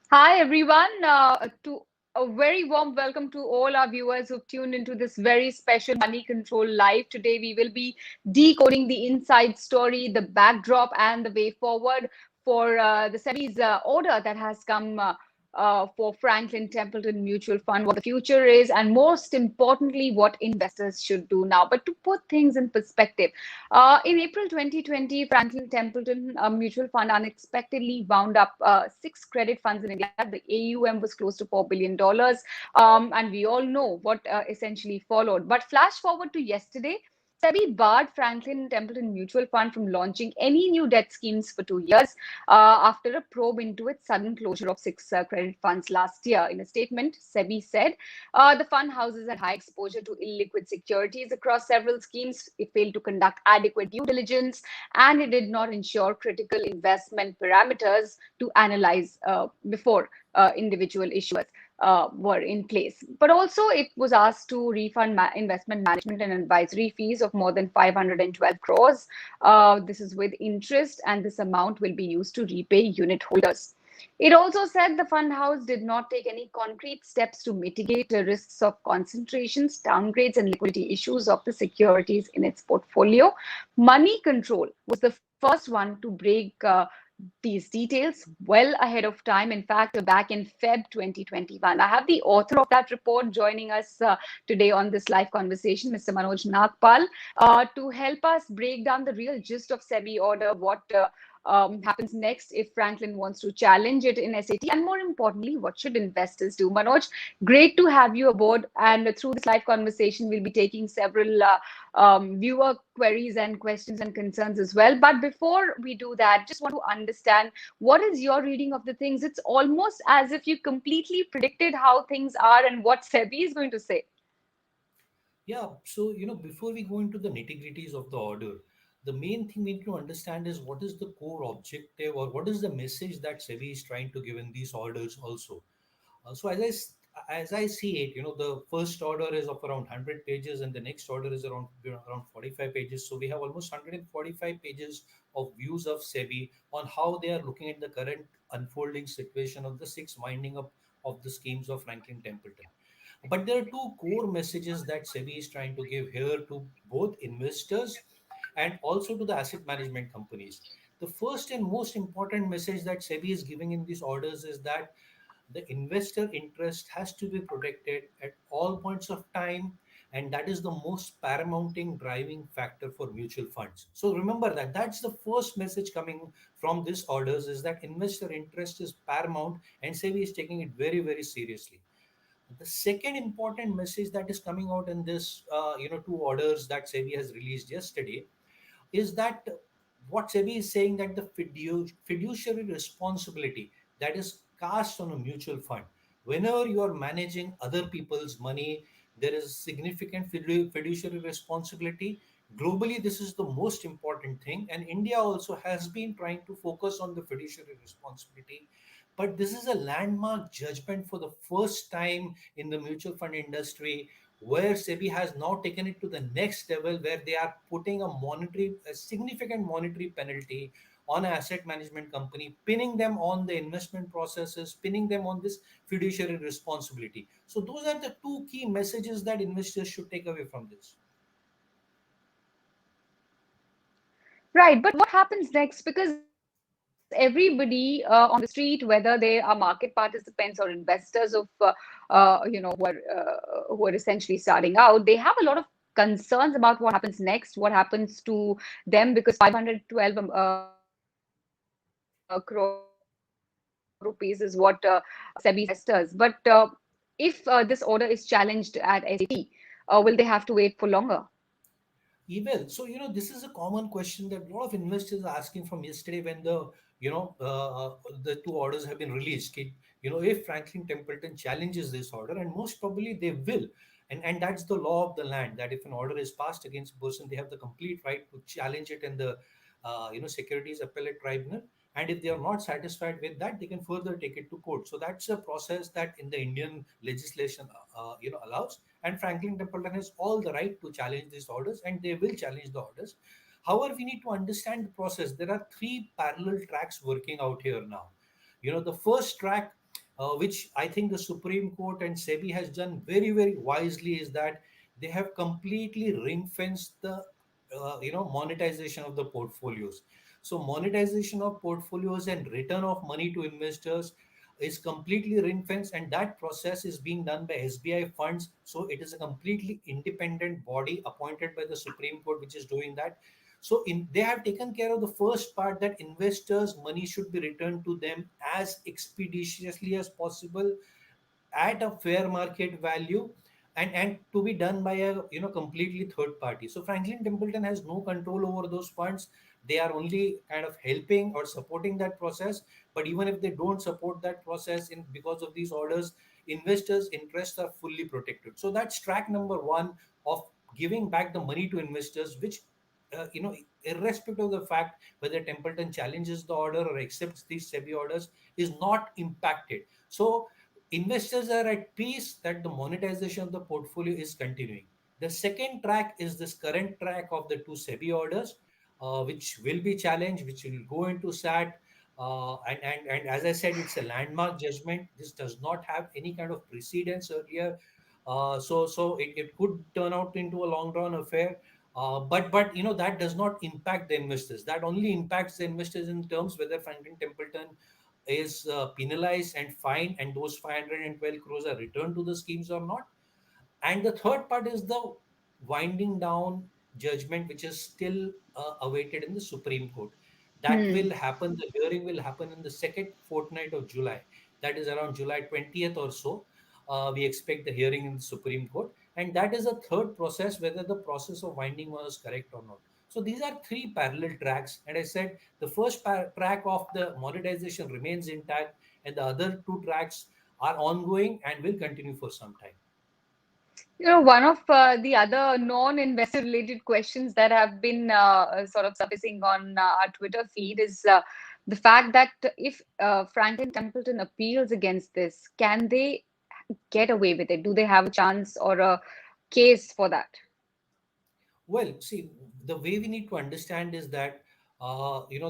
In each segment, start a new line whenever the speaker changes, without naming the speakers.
Hi, everyone. To a very warm welcome to all our viewers who've tuned into this very special Money Control Live. Today, we will be decoding the inside story, the backdrop, and the way forward for the SEBI's order that has come for Franklin Templeton Mutual Fund, what the future is, and most importantly, what investors should do now. But to put things in perspective, in April 2020, Franklin Templeton Mutual Fund unexpectedly wound up six credit funds in India. The AUM was close to $4 billion. And we all know what essentially followed. But flash forward to yesterday, SEBI barred Franklin Templeton Mutual Fund from launching any new debt schemes for 2 years after a probe into its sudden closure of six credit funds last year. In a statement, SEBI said the fund houses had high exposure to illiquid securities across several schemes. It failed to conduct adequate due diligence, and it did not ensure critical investment parameters to analyze before individual issuers were in place. But also, it was asked to refund investment management and advisory fees of more than 512 crores. This is with interest, and this amount will be used to repay unit holders. It also said the fund house did not take any concrete steps to mitigate the risks of concentrations, downgrades, and liquidity issues of the securities in its portfolio. Money Control was the first one to break these details well ahead of time. In fact, back in Feb 2021. I have the author of that report joining us today on this live conversation, Mr. Manoj Nagpal, to help us break down the real gist of SEBI order, what happens next if Franklin wants to challenge it in SAT, and more importantly, what should investors do? Manoj, great to have you aboard. And through this live conversation, we'll be taking several viewer queries and questions and concerns as well. But before we do that, just want to understand what is your reading of the things. It's almost as if you completely predicted how things are and what SEBI is going to say.
Yeah, so before we go into the nitty-gritties of the order, the main thing we need to understand is what is the core objective or what is the message that SEBI is trying to give in these orders also. So as I see it, the first order is of around 100 pages and the next order is around 45 pages. So we have almost 145 pages of views of SEBI on how they are looking at the current unfolding situation of the six winding up of the schemes of Franklin Templeton. But there are two core messages that SEBI is trying to give here to both investors and also to the asset management companies. The first and most important message that SEBI is giving in these orders is that the investor interest has to be protected at all points of time, and that is the most paramounting driving factor for mutual funds. So remember that that's the first message coming from these orders, is that investor interest is paramount and SEBI is taking it very, very seriously. The second important message that is coming out in this, two orders that SEBI has released yesterday, is that what SEBI is saying, that the fiduciary responsibility that is cast on a mutual fund, whenever you are managing other people's money, there is significant fiduciary responsibility. Globally, this is the most important thing, and India also has been trying to focus on the fiduciary responsibility. But this is a landmark judgment for the first time in the mutual fund industry, where SEBI has now taken it to the next level, where they are putting a significant monetary penalty on an asset management company, pinning them on the investment processes, pinning them on this fiduciary responsibility. So those are the two key messages that investors should take away from this.
Right, but what happens next? Because everybody on the street, whether they are market participants or investors of, who are essentially starting out, they have a lot of concerns about what happens next, what happens to them, because 512 crore rupees is what SEBI says is investors. But if this order is challenged at SAT, will they have to wait for longer?
Well, so this is a common question that a lot of investors are asking from yesterday when the two orders have been released. If Franklin Templeton challenges this order, and most probably they will, and that's the law of the land, that if an order is passed against a person, they have the complete right to challenge it in the Securities Appellate Tribunal. And if they are not satisfied with that, they can further take it to court. So that's a process that in the Indian legislation allows, and Franklin Templeton has all the right to challenge these orders, and they will challenge the orders. However, we need to understand the process. There are three parallel tracks working out here now. The first track which I think the Supreme Court and SEBI has done very, very wisely, is that they have completely ring fenced the monetization of the portfolios. So monetization of portfolios and return of money to investors is completely ring fenced, and that process is being done by SBI funds. So it is a completely independent body appointed by the Supreme Court which is doing that. So they have taken care of the first part, that investors' money should be returned to them as expeditiously as possible at a fair market value, and to be done by a completely third party. So Franklin Templeton has no control over those funds. They are only kind of helping or supporting that process. But even if they don't support that process, in because of these orders, investors interests are fully protected. So that's track number one of giving back the money to investors, which irrespective of the fact whether Templeton challenges the order or accepts these SEBI orders, is not impacted. So investors are at peace that the monetization of the portfolio is continuing. The second track is this current track of the two SEBI orders, which will be challenged, which will go into SAT. And as I said, it's a landmark judgment. This does not have any kind of precedence earlier. So it could turn out into a long run affair. But that does not impact the investors. That only impacts the investors in terms whether Franklin Templeton is penalized and fined, and those 512 crores are returned to the schemes or not. And the third part is the winding down judgment, which is still awaited in the Supreme Court. That
Hmm.
will happen, the hearing will happen in the second fortnight of July. That is around July 20th or so. We expect the hearing in the Supreme Court. And that is a third process, whether the process of winding was correct or not. So these are three parallel tracks. And I said the first track of the monetization remains intact, and the other two tracks are ongoing and will continue for some time.
One of the other non-investor related questions that have been sort of surfacing on our Twitter feed is the fact that if Franklin Templeton appeals against this, can they get away with it? Do they have a chance or a case for that?
Well, see, the way we need to understand is that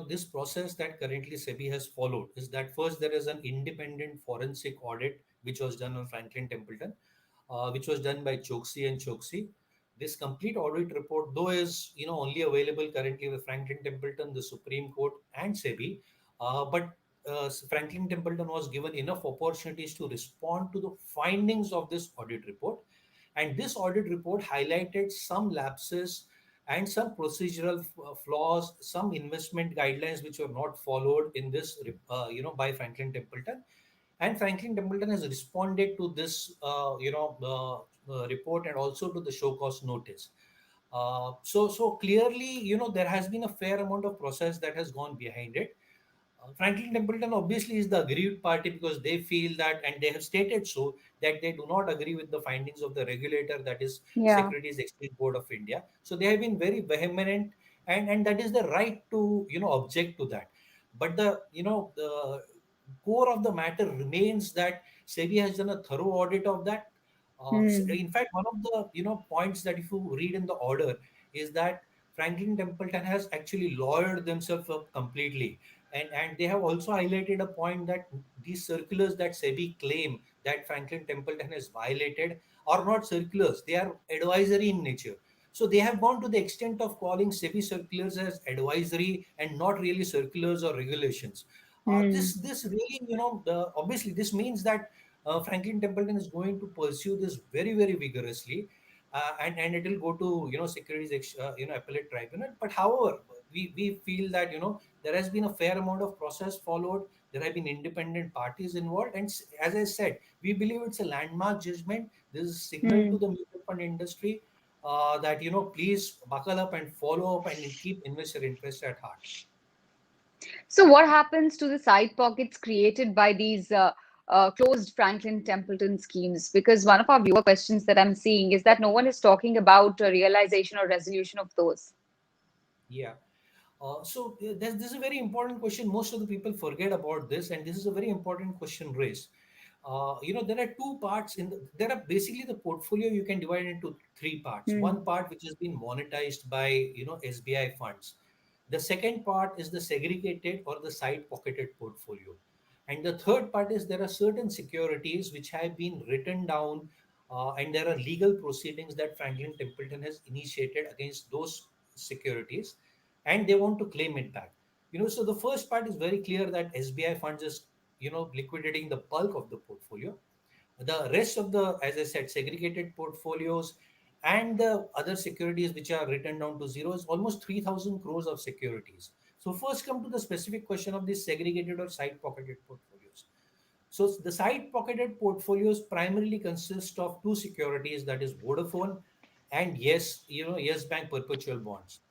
this process that currently SEBI has followed is that first there is an independent forensic audit which was done on Franklin Templeton, which was done by Choksi and Choksi. This complete audit report, though, is only available currently with Franklin Templeton, the Supreme Court, and SEBI, but Franklin Templeton was given enough opportunities to respond to the findings of this audit report, and this audit report highlighted some lapses and some procedural flaws, some investment guidelines which were not followed in this, by Franklin Templeton. And Franklin Templeton has responded to this, report, and also to the show cause notice. So clearly, there has been a fair amount of process that has gone behind it. Franklin Templeton obviously is the aggrieved party because they feel that, and they have stated so, that they do not agree with the findings of the regulator, that is
Yeah.
Securities Exchange Board of India. So they have been very vehement, and that is the right to object to that. But the core of the matter remains that SEBI has done a thorough audit of that.
Hmm.
In fact, one of the points that if you read in the order is that Franklin Templeton has actually lawyered themselves up completely, and they have also highlighted a point that these circulars that SEBI claim that Franklin Templeton has violated are not circulars; they are advisory in nature. So they have gone to the extent of calling SEBI circulars as advisory and not really circulars or regulations.
Hmm.
This really, obviously this means that Franklin Templeton is going to pursue this very, very vigorously, and it will go to Securities Appellate Tribunal. But however, we feel that there has been a fair amount of process followed. There have been independent parties involved, and as I said, we believe it's a landmark judgment. This is a signal to
Hmm.
the mutual fund industry that please buckle up and follow up and keep investor interest at heart.
So, what happens to the side pockets created by these closed Franklin Templeton schemes? Because one of our viewer questions that I'm seeing is that no one is talking about realization or resolution of those.
Yeah. This is a very important question. Most of the people forget about this, and this is a very important question raised. There are two parts there are basically the portfolio you can divide into three parts.
Hmm.
One part which has been monetized by SBI funds. The second part is the segregated or the side pocketed portfolio. And the third part is there are certain securities which have been written down, and there are legal proceedings that Franklin Templeton has initiated against those securities, and they want to claim it back. So the first part is very clear that SBI funds is liquidating the bulk of the portfolio. The rest of the, as I said, segregated portfolios and the other securities which are written down to zero is almost 3,000 crores of securities. So first come to the specific question of these segregated or side pocketed portfolios. So the side pocketed portfolios primarily consist of two securities, that is Vodafone and Yes Bank perpetual bonds.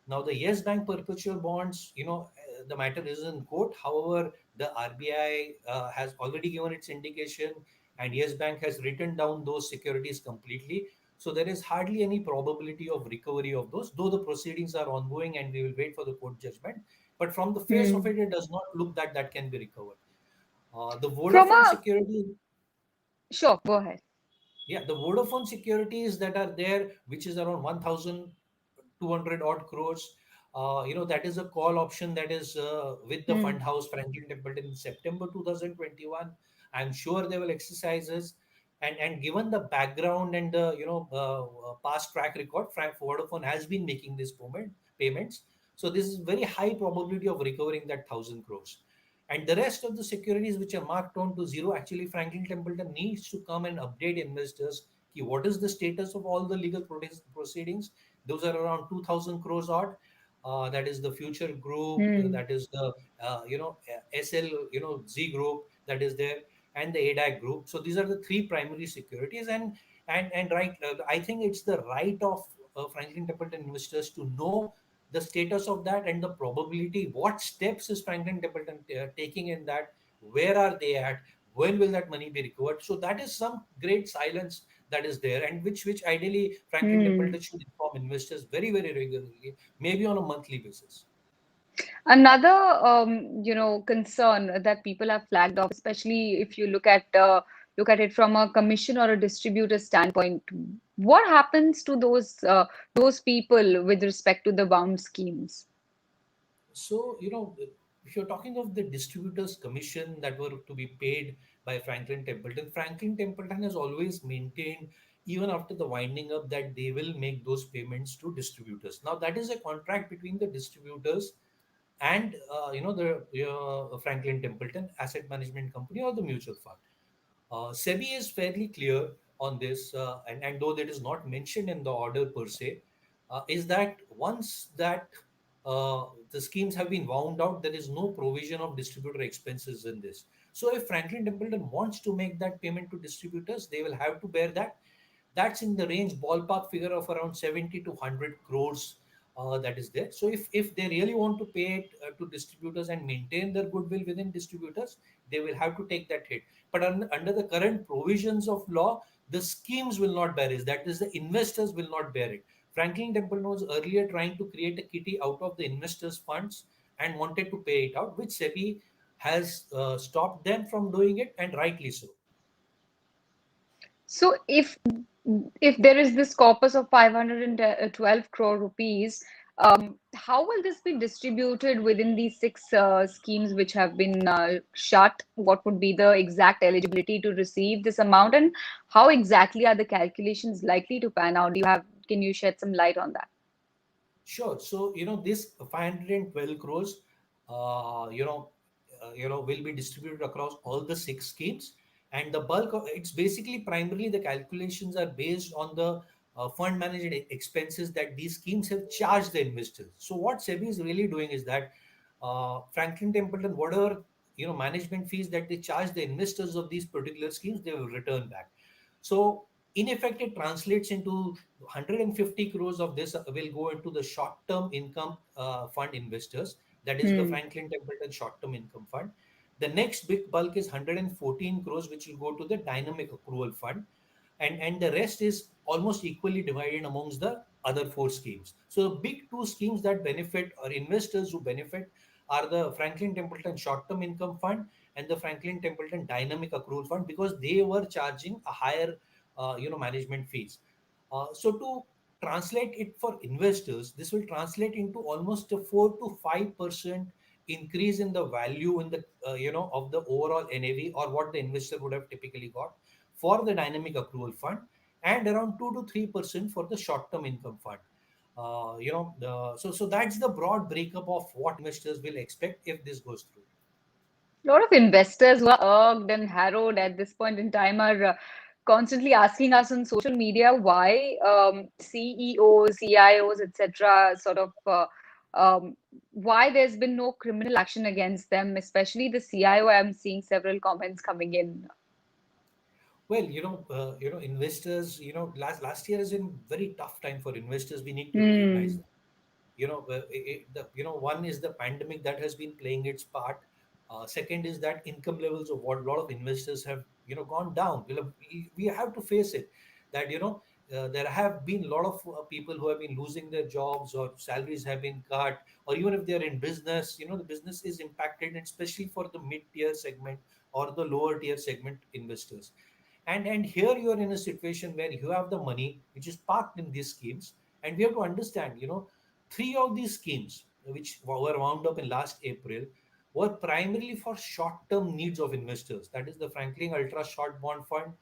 Now the Yes Bank perpetual bonds, the matter is in court. However, the RBI has already given its indication, and Yes Bank has written down those securities completely. So there is hardly any probability of recovery of those, though the proceedings are ongoing and we will wait for the court judgment. But from the face of
Hmm.
it, it does not look that that can be recovered. The
From
Vodafone
a
security,
Sure, go ahead.
yeah, the Vodafone securities that are there, which is around 1,200 odd crores. That is a call option that is with the
Hmm.
fund house Franklin Templeton in September 2021. I'm sure they will exercise this. And given the background and the past track record, Vodafone has been making this payments. So this is very high probability of recovering that 1,000 crores. And the rest of the securities which are marked on to zero, actually Franklin Templeton needs to come and update investors. What is the status of all the legal proceedings? Those are around 2,000 crores odd. That is the Future Group,
Hmm.
that is the SL, Z Group that is there, and the ADAC Group. So these are the three primary securities, and right, I think it's the right of Franklin Templeton investors to know the status of that and the probability. What steps is Franklin Templeton taking in that? Where are they at? When will that money be recovered? So that is some great silence that is there, and which ideally Franklin
Hmm.
Templeton should inform investors very very regularly, maybe on a monthly basis.
Another, concern that people have flagged off, especially if you look at it from a commission or a distributor standpoint, what happens to those people with respect to the bound schemes?
So, if you're talking of the distributors' commission that were to be paid by Franklin Templeton has always maintained, even after the winding up, that they will make those payments to distributors. Now, that is a contract between the distributors and the Franklin Templeton Asset Management Company or the mutual fund. SEBI is fairly clear on this, and though that is not mentioned in the order per se, is that once that the schemes have been wound out, there is no provision of distributor expenses in this. So, if Franklin Templeton wants to make that payment to distributors, they will have to bear that. That's in the range ballpark figure of around 70 to 100 crores, that is there. So if they really want to pay it to distributors and maintain their goodwill within distributors, they will have to take that hit. But under the current provisions of law, the schemes will not bear it. That is, the investors will not bear it. Franklin Templeton was earlier trying to create a kitty out of the investors' funds and wanted to pay it out, which SEBI has stopped them from doing it, and rightly so.
So if there is this corpus of 512 crore rupees, how will this be distributed within these six schemes which have been shut? What would be the exact eligibility to receive this amount, and how exactly are the calculations likely to pan out? Can you shed some light on that?
Sure. So, this 512 crores, will be distributed across all the six schemes, and the bulk of it's basically primarily the calculations are based on the fund managed expenses that these schemes have charged the investors. So, what SEBI is really doing is that Franklin Templeton, whatever management fees that they charge the investors of these particular schemes, they will return back. So, in effect, it translates into 150 crores of this will go into the short term income fund investors. That is the
Hmm.
Franklin Templeton short term income fund. The next big bulk is 114 crores, which will go to the dynamic accrual fund, and the rest is almost equally divided amongst the other four schemes. So the big two schemes that benefit, or investors who benefit, are the Franklin Templeton short term income fund and the Franklin Templeton dynamic accrual fund, because they were charging a higher management fees. So to translate it for investors, this will translate into almost a 4 to 5% increase in the value in the of the overall NAV, or what the investor would have typically got for the dynamic accrual fund, and around 2 to 3% for the short term income fund. So that's the broad breakup of what investors will expect if this goes through.
A lot of investors who are irked and harrowed at this point in time are constantly asking us on social media why CEOs, CIOs, etc., why there's been no criminal action against them, especially the CIO. I'm seeing several comments coming in.
Well, investors, last year has been very tough time for investors. We need to recognize
Hmm.
that. One is the pandemic that has been playing its part. Second is that income levels of what a lot of investors have gone down. We have to face it, that there have been a lot of people who have been losing their jobs, or salaries have been cut, or even if they're in business, the business is impacted, and especially for the mid tier segment or the lower tier segment investors. And here you are in a situation where you have the money which is parked in these schemes, and we have to understand, three of these schemes which were wound up in last April were primarily for short-term needs of investors. That is the Franklin Ultra Short Bond Fund,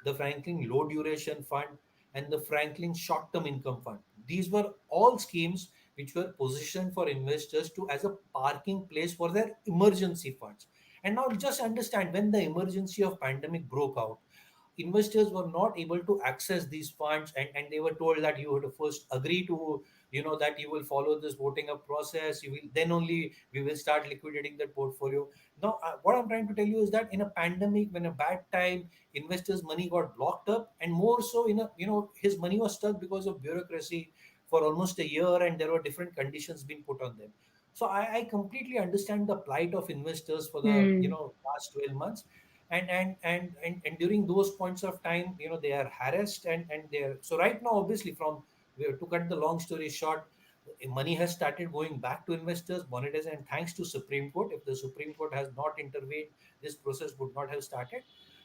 the Franklin Low Duration Fund, and the Franklin Short-Term Income Fund. These were all schemes which were positioned for investors to as a parking place for their emergency funds. And now just understand, when the emergency of pandemic broke out, investors were not able to access these funds, and they were told that you have to first agree to, that you will follow this voting up process, you will, then only we will start liquidating that portfolio. Now what I'm trying to tell you is that in a pandemic, when a bad time, investors money got blocked up, and more so in a, his money was stuck because of bureaucracy for almost a year, and there were different conditions being put on them. So I completely understand the plight of investors for the
Hmm.
last 12 months. And during those points of time, they are harassed, and they're, so right now, obviously, from to cut the long story short, money has started going back to investors, monetization, and thanks to Supreme Court. If the Supreme Court has not intervened, this process would not have started.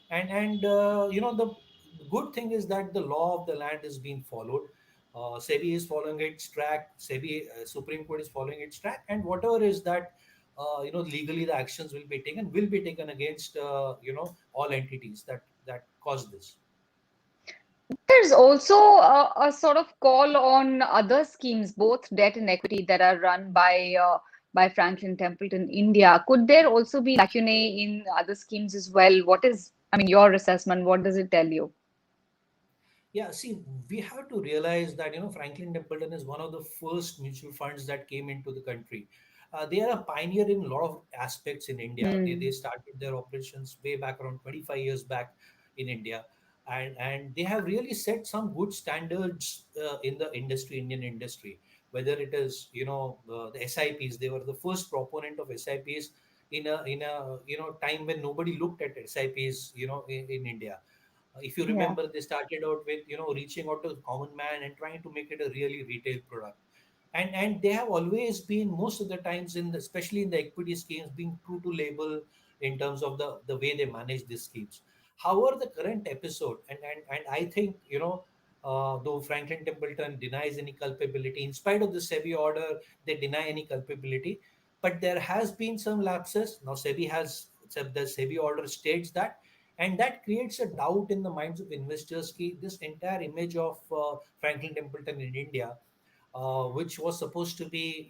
And the good thing is that the law of the land is being followed. SEBI is following its track. Supreme Court is following its track, and whatever is that, legally the actions will be taken against all entities that caused this.
There's also a sort of call on other schemes, both debt and equity, that are run by Franklin Templeton India. Could there also be lacunae in other schemes as well? What is, I mean, your assessment? What does it tell you?
Yeah, see, we have to realize that Franklin Templeton is one of the first mutual funds that came into the country. They are a pioneer in a lot of aspects in India. They
Hmm.
started their operations way back around 25 years back in India, and they have really set some good standards in the industry, Indian industry. Whether it is the SIPs, they were the first proponent of SIPs in a time when nobody looked at SIPs in India. If you
Yeah.
remember, they started out with reaching out to the common man and trying to make it a really retail product. And they have always been, most of the times, especially in the equity schemes, being true to label in terms of the way they manage these schemes. However, the current episode, and I think, though Franklin Templeton denies any culpability, in spite of the SEBI order, they deny any culpability. But there has been some lapses. Now the SEBI order states that, and that creates a doubt in the minds of investors. This entire image of Franklin Templeton in India, which was supposed to be,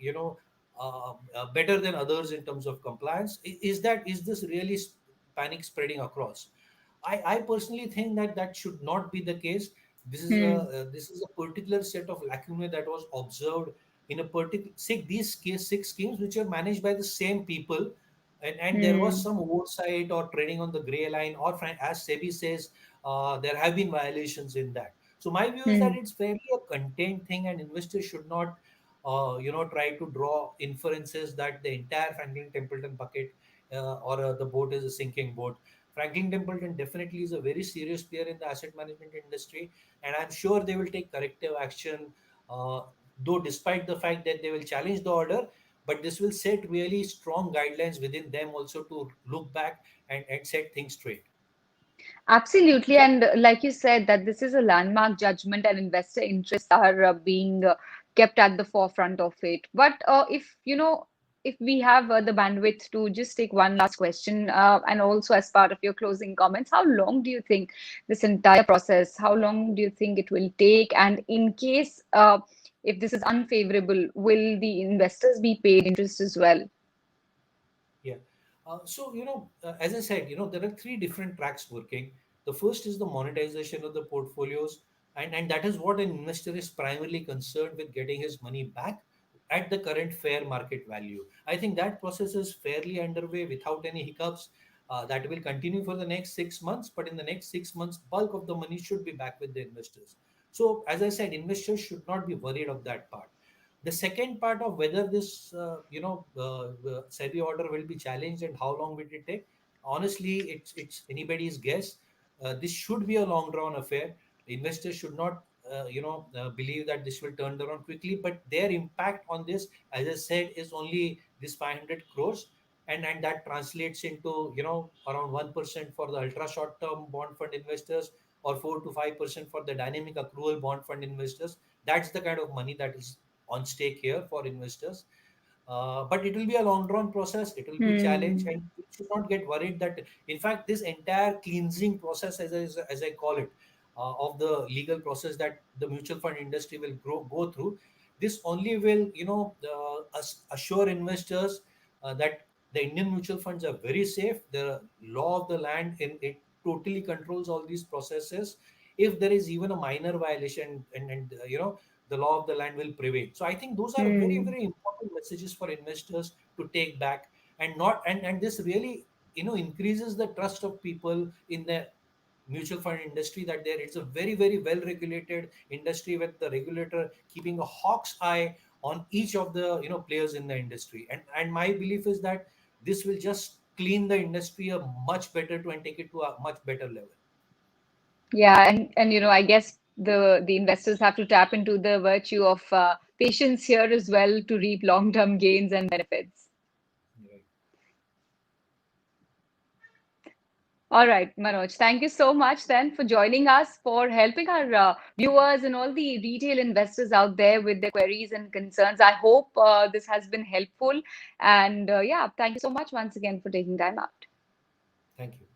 better than others in terms of compliance, is this really panic spreading across? I personally think that that should not be the case.
Hmm.
This is a particular set of lacunae that was observed in a particular six schemes which are managed by the same people, and there was
Hmm.
some oversight or trading on the gray line, or as SEBI says, there have been violations in that. So my view is that
Hmm.
it's fairly a contained thing, and investors should not, try to draw inferences that the entire Franklin Templeton bucket, or the boat is a sinking boat. Franklin Templeton definitely is a very serious player in the asset management industry, and I'm sure they will take corrective action. Uh, though, despite the fact that they will challenge the order, but this will set really strong guidelines within them also to look back and set things straight.
Absolutely. And like you said, that this is a landmark judgment and investor interests are being kept at the forefront of it. But if if we have the bandwidth to just take one last question, and also as part of your closing comments, how long do you think this entire process, how long do you think it will take? And in case if this is unfavorable, will the investors be paid interest as well?
Yeah. As I said, there are three different tracks working. The first is the monetization of the portfolios, and that is what an investor is primarily concerned with, getting his money back at the current fair market value. I think that process is fairly underway without any hiccups. That will continue for the next 6 months, but in the next 6 months, bulk of the money should be back with the investors. So, as I said, investors should not be worried of that part. The second part of whether this, SEBI order will be challenged and how long will it take, honestly, it's anybody's guess. This should be a long drawn affair. Investors should not, believe that this will turn around quickly. But their impact on this, as I said, is only this 500 crores, and that translates into around 1% for the ultra short term bond fund investors, or 4 to 5% for the dynamic accrual bond fund investors. That's the kind of money that is on stake here for investors. But it will be a long drawn process. It will be challenge,
Hmm.
and you should not get worried that, in fact, this entire cleansing process, as I call it, of the legal process that the mutual fund industry will go through, this only will assure investors that the Indian mutual funds are very safe. The law of the land in it totally controls all these processes. If there is even a minor violation, and the law of the land will prevail. So I think those are very,
Hmm.
very important messages for investors to take back, and not and this really increases the trust of people in the mutual fund industry, that there it's a very, very well regulated industry, with the regulator keeping a hawk's eye on each of the players in the industry. And my belief is that this will just clean the industry a much better to and take it to a much better level.
Yeah, and I guess the investors have to tap into the virtue of patience here as well to reap long-term gains and benefits.
Right.
All right, Manoj, thank you so much then for joining us, for helping our viewers and all the retail investors out there with their queries and concerns. I hope this has been helpful. And yeah, thank you so much once again for taking time out.
Thank you.